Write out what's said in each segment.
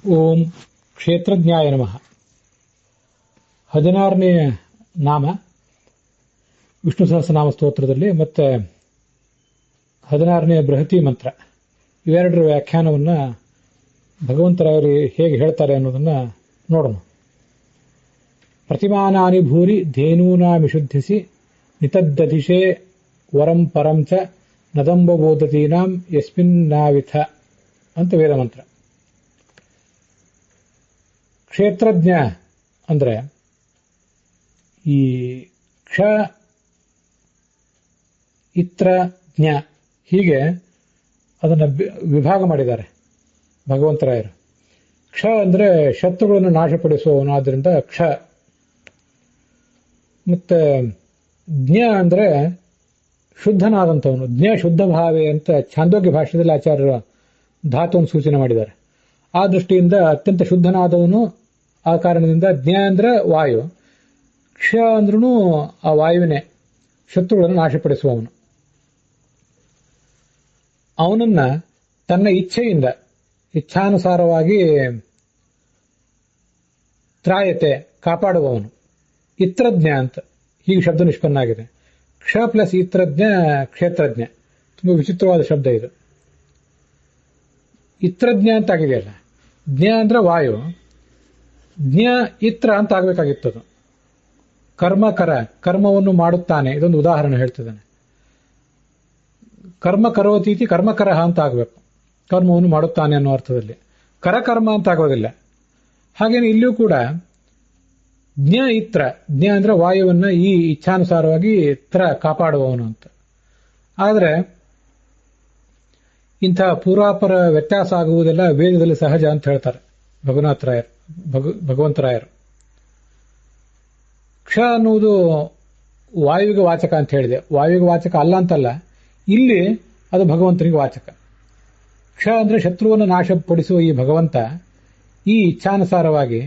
ಓಂ ಕ್ಷೇತ್ರಜ್ಞಾಯ ನಮಃ. 16ನೇ ನಾಮ ವಿಷ್ಣು ಸಹಸ್ರನಾಮ ಸ್ತೋತ್ರದಲ್ಲಿ ಮತ್ತೆ 16ನೇ ಬೃಹತಿ ಮಂತ್ರ ಇವೆರಡರ ವ್ಯಾಖ್ಯಾನವನ್ನು ಭಗವಂತರಾಯರು ಹೇಗೆ ಹೇಳ್ತಾರೆ ಅನ್ನೋದನ್ನ ನೋಡೋಣ. ಪ್ರತಿಮಾನಾನಿ ಭೂರಿ ಧೇನೂನಾಮಿಶುದ್ಧಿಸಿ ನಿತದ್ದಧಿಶೇ ವರಂ ಪರಂ ಚ ನದಂಬಬೋಧತೀನಾಂ ಯಸ್ಮಿನ್ನಾವಿಥ ಅಂತ ವೇದ ಮಂತ್ರ. ಕ್ಷೇತ್ರಜ್ಞ ಅಂದ್ರೆ ಈ ಕ್ಷ ಇತ್ರ ಜ್ಞ ಹೀಗೆ ಅದನ್ನು ವಿಭಾಗ ಮಾಡಿದ್ದಾರೆ ಭಗವಂತರಾಯರು. ಕ್ಷ ಅಂದ್ರೆ ಶತ್ರುಗಳನ್ನು ನಾಶಪಡಿಸುವವನು, ಆದ್ದರಿಂದ ಕ್ಷ. ಮತ್ತೆ ಜ್ಞ ಅಂದ್ರೆ ಶುದ್ಧನಾದಂಥವನು, ಜ್ಞ ಶುದ್ಧ ಭಾವೆ ಅಂತ ಛಾಂದೋಗ್ಯ ಭಾಷೆಯಲ್ಲಿ ಆಚಾರ್ಯರು ಧಾತುವನ್ನು ಸೂಚನೆ ಮಾಡಿದ್ದಾರೆ. ಆ ದೃಷ್ಟಿಯಿಂದ ಅತ್ಯಂತ ಶುದ್ಧನಾದವನು. ಆ ಕಾರಣದಿಂದ ಜ್ಞ ಅಂದ್ರೆ ವಾಯು, ಕ್ಷ ಅಂದ್ರೂ ಆ ವಾಯುವಿನೇ ಶತ್ರುಗಳನ್ನು ನಾಶಪಡಿಸುವವನು. ಅವನನ್ನ ತನ್ನ ಇಚ್ಛೆಯಿಂದ ಇಚ್ಛಾನುಸಾರವಾಗಿ ತ್ರಾಯತೆ ಕಾಪಾಡುವವನು ಇತ್ರಜ್ಞ ಅಂತ ಹೀಗೆ ಶಬ್ದ ನಿಷ್ಪನ್ನ ಆಗಿದೆ. ಕ್ಷ ಪ್ಲಸ್ ಇತ್ರಜ್ಞ ಕ್ಷೇತ್ರಜ್ಞ. ತುಂಬಾ ವಿಚಿತ್ರವಾದ ಶಬ್ದ ಇದು. ಇತ್ರಜ್ಞ ಅಂತ ಆಗಿದೆಯಲ್ಲ, ಜ್ಞ ಅಂದ್ರೆ ವಾಯು, ಜ್ಞ ಇತ್ರ ಅಂತ ಆಗಬೇಕಾಗಿತ್ತದು. ಕರ್ಮಕರ, ಕರ್ಮವನ್ನು ಮಾಡುತ್ತಾನೆ, ಇದೊಂದು ಉದಾಹರಣೆ ಹೇಳ್ತಿದ್ದಾನೆ. ಕರ್ಮ ಕರೋತೀತಿ ಕರ್ಮಕರಹ ಅಂತ ಆಗಬೇಕು, ಕರ್ಮವನ್ನು ಮಾಡುತ್ತಾನೆ ಅನ್ನೋ ಅರ್ಥದಲ್ಲಿ. ಕರಕರ್ಮ ಅಂತ ಆಗೋದಿಲ್ಲ. ಹಾಗೇನೆ ಇಲ್ಲಿಯೂ ಕೂಡ ಜ್ಞ ಇತ್ರ, ಜ್ಞ ಅಂದ್ರೆ ವಾಯುವನ್ನ ಈ ಇಚ್ಛಾನುಸಾರವಾಗಿ ತ್ರ ಕಾಪಾಡುವವನು ಅಂತ. ಆದರೆ ಇಂಥ ಪೂರ್ವಾಪರ ವ್ಯತ್ಯಾಸ ಆಗುವುದೆಲ್ಲ ವೇದದಲ್ಲಿ ಸಹಜ ಅಂತ ಹೇಳ್ತಾರೆ ಭಗವಂತರಾಯರು. ಕ್ಷ ಅನ್ನುವುದು ವಾಯುವಿಗೆ ವಾಚಕ ಅಂತ ಹೇಳಿದೆ. ವಾಯುವಿಗೆ ವಾಚಕ ಅಲ್ಲ ಅಂತಲ್ಲ, ಇಲ್ಲಿ ಅದು ಭಗವಂತನಿಗೆ ವಾಚಕ. ಕ್ಷ ಅಂದ್ರೆ ಶತ್ರುವನ್ನು ನಾಶಪಡಿಸುವ ಈ ಭಗವಂತ ಈ ಇಚ್ಛಾನುಸಾರವಾಗಿ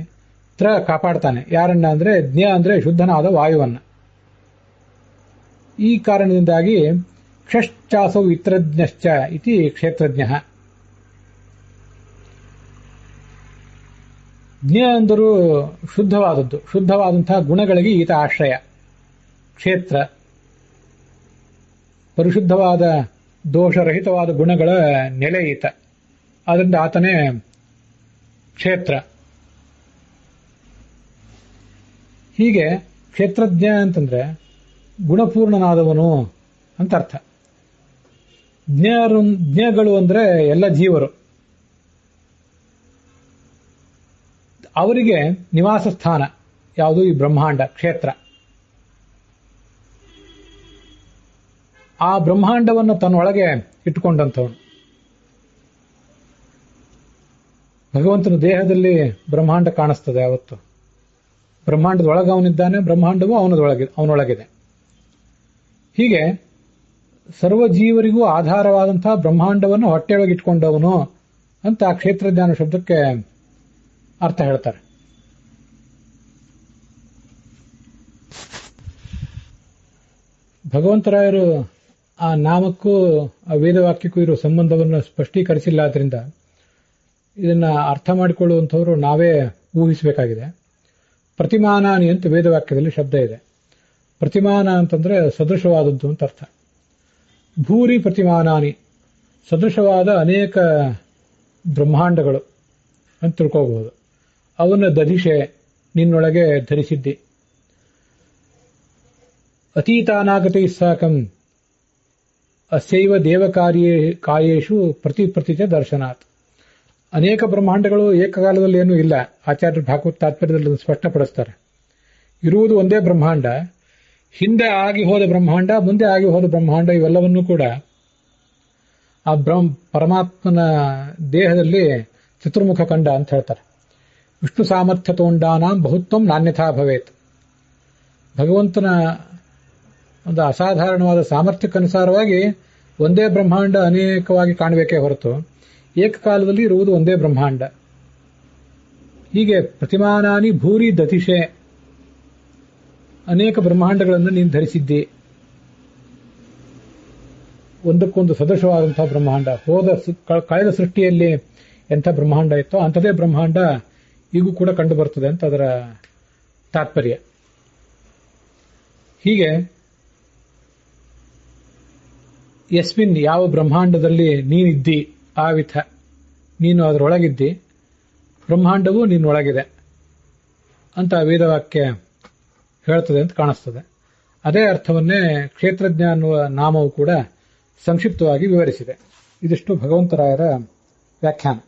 ತ್ರ ಕಾಪಾಡ್ತಾನೆ. ಯಾರನ್ನ ಅಂದ್ರೆ ಜ್ಞ ಅಂದ್ರೆ ಶುದ್ಧನಾದ ವಾಯುವನ್ನ. ಈ ಕಾರಣದಿಂದಾಗಿ ಕ್ಷಶ್ಚಾಸೌ ಇತ್ರಜ್ಞಶ್ಚ ಇತಿ ಕ್ಷೇತ್ರಜ್ಞ. ಜ್ಞ ಅಂದರೂ ಶುದ್ಧವಾದದ್ದು, ಶುದ್ಧವಾದಂತಹ ಗುಣಗಳಿಗೆ ಈತ ಆಶ್ರಯ. ಕ್ಷೇತ್ರ ಪರಿಶುದ್ಧವಾದ ದೋಷರಹಿತವಾದ ಗುಣಗಳ ನೆಲೆ ಈತ, ಆದ್ದರಿಂದ ಆತನೇ ಕ್ಷೇತ್ರ. ಹೀಗೆ ಕ್ಷೇತ್ರಜ್ಞ ಅಂತಂದ್ರೆ ಗುಣಪೂರ್ಣನಾದವನು ಅಂತ ಅರ್ಥ. ಜ್ಞಗಳು ಅಂದ್ರೆ ಎಲ್ಲ ಜೀವರು, ಅವರಿಗೆ ನಿವಾಸ ಸ್ಥಾನ ಯಾವುದು? ಈ ಬ್ರಹ್ಮಾಂಡ ಕ್ಷೇತ್ರ. ಆ ಬ್ರಹ್ಮಾಂಡವನ್ನು ತನ್ನೊಳಗೆ ಇಟ್ಟುಕೊಂಡಂಥವನು ಭಗವಂತನ ದೇಹದಲ್ಲಿ ಬ್ರಹ್ಮಾಂಡ ಕಾಣಿಸ್ತದೆ ಯಾವತ್ತು. ಬ್ರಹ್ಮಾಂಡದ ಒಳಗೆ ಅವನಿದ್ದಾನೆ, ಬ್ರಹ್ಮಾಂಡವು ಅವನೊಳಗಿದೆ. ಹೀಗೆ ಸರ್ವಜೀವರಿಗೂ ಆಧಾರವಾದಂತಹ ಬ್ರಹ್ಮಾಂಡವನ್ನು ಹೊಟ್ಟೆಯೊಳಗೆ ಇಟ್ಕೊಂಡವನು ಅಂತ ಆ ಕ್ಷೇತ್ರಜ್ಞಾನ ಶಬ್ದಕ್ಕೆ ಅರ್ಥ ಹೇಳ್ತಾರೆ. ಭಗವಂತರಾಯರು ಆ ನಾಮಕ್ಕೂ ಆ ವೇದವಾಕ್ಯಕ್ಕೂ ಇರೋ ಸಂಬಂಧವನ್ನು ಸ್ಪಷ್ಟೀಕರಿಸಿಲ್ಲ. ಆದ್ರಿಂದ ಇದನ್ನ ಅರ್ಥ ಮಾಡಿಕೊಳ್ಳುವಂಥವ್ರು ನಾವೇ ಊಹಿಸಬೇಕಾಗಿದೆ. ಪ್ರತಿಮಾನಾನಿ ಅಂತ ವೇದವಾಕ್ಯದಲ್ಲಿ ಶಬ್ದ ಇದೆ. ಪ್ರತಿಮಾನ ಅಂತಂದ್ರೆ ಸದೃಶವಾದದ್ದು ಅಂತ ಅರ್ಥ. ಭೂರಿ ಪ್ರತಿಮಾನಾನಿ, ಸದೃಶವಾದ ಅನೇಕ ಬ್ರಹ್ಮಾಂಡಗಳು ಅಂತ ತಿಳ್ಕೋಬಹುದು. ಅವನ್ನ ದಧಿಷೆ, ನಿನ್ನೊಳಗೆ ಧರಿಸಿದ್ದಿ. ಅತೀತಾನಾಗತೈ ಸಾಕಂ ಅಸ್ಯೈವ ದೇವಕಾರ್ಯೇಷು ಪ್ರತಿಪ್ರತಿಚ ದರ್ಶನಾತ್. ಅನೇಕ ಬ್ರಹ್ಮಾಂಡಗಳು ಏಕಕಾಲದಲ್ಲಿ ಏನೂ ಇಲ್ಲ. ಆಚಾರ್ಯ ಭಾಗವತ ತಾತ್ಪರ್ಯದಲ್ಲಿ ಸ್ಪಷ್ಟಪಡಿಸ್ತಾರೆ. ಇರುವುದು ಒಂದೇ ಬ್ರಹ್ಮಾಂಡ, ಹಿಂದೆ ಆಗಿ ಹೋದ ಬ್ರಹ್ಮಾಂಡ, ಮುಂದೆ ಆಗಿ ಹೋದ ಬ್ರಹ್ಮಾಂಡ, ಇವೆಲ್ಲವನ್ನೂ ಕೂಡ ಆ ಪರಮಾತ್ಮನ ದೇಹದಲ್ಲಿ ಚತುರ್ಮುಖ ಕಂಡ ಅಂತ ಹೇಳ್ತಾರೆ. ವಿಷ್ಣು ಸಾಮರ್ಥ್ಯ ತೋಂಡಾನಾಂ ಬಹುತ್ವಂ ನಾನ್ಯಥಾ ಭವೇತ್. ಭಗವಂತನ ಒಂದು ಅಸಾಧಾರಣವಾದ ಸಾಮರ್ಥ್ಯಕ್ಕನುಸಾರವಾಗಿ ಒಂದೇ ಬ್ರಹ್ಮಾಂಡ ಅನೇಕವಾಗಿ ಕಾಣಬೇಕೇ ಹೊರತು ಏಕಕಾಲದಲ್ಲಿ ಇರುವುದು ಒಂದೇ ಬ್ರಹ್ಮಾಂಡ. ಹೀಗೆ ಪ್ರತಿಮಾನಾನಿ ಭೂರಿ ದತಿಷೆ, ಅನೇಕ ಬ್ರಹ್ಮಾಂಡಗಳನ್ನು ನೀನು ಧರಿಸಿದ್ದಿ. ಒಂದಕ್ಕೊಂದು ಸದೃಶವಾದಂತಹ ಬ್ರಹ್ಮಾಂಡ. ಕಳೆದ ಸೃಷ್ಟಿಯಲ್ಲಿ ಎಂಥ ಬ್ರಹ್ಮಾಂಡ ಇತ್ತೋ ಅಂಥದೇ ಬ್ರಹ್ಮಾಂಡ ಈಗೂ ಕೂಡ ಕಂಡು ಬರ್ತದೆ ಅಂತ ಅದರ ತಾತ್ಪರ್ಯ. ಹೀಗೆ ಯಸ್ಮಿನ್ ಯಾವ ಬ್ರಹ್ಮಾಂಡದಲ್ಲಿ ನೀನಿದ್ದಿ ಆವಿಥ ನೀನು ಅದರೊಳಗಿದ್ದಿ, ಬ್ರಹ್ಮಾಂಡವೂ ನಿನ್ನೊಳಗಿದೆ ಅಂತ ವೇದವಾಕ್ಯ ಹೇಳ್ತದೆ ಅಂತ ಕಾಣಿಸ್ತದೆ. ಅದೇ ಅರ್ಥವನ್ನೇ ಕ್ಷೇತ್ರಜ್ಞ ಅನ್ನುವ ನಾಮವು ಕೂಡ ಸಂಕ್ಷಿಪ್ತವಾಗಿ ವಿವರಿಸಿದೆ. ಇದಿಷ್ಟು ಭಗವಂತರಾಯರ ವ್ಯಾಖ್ಯಾನ.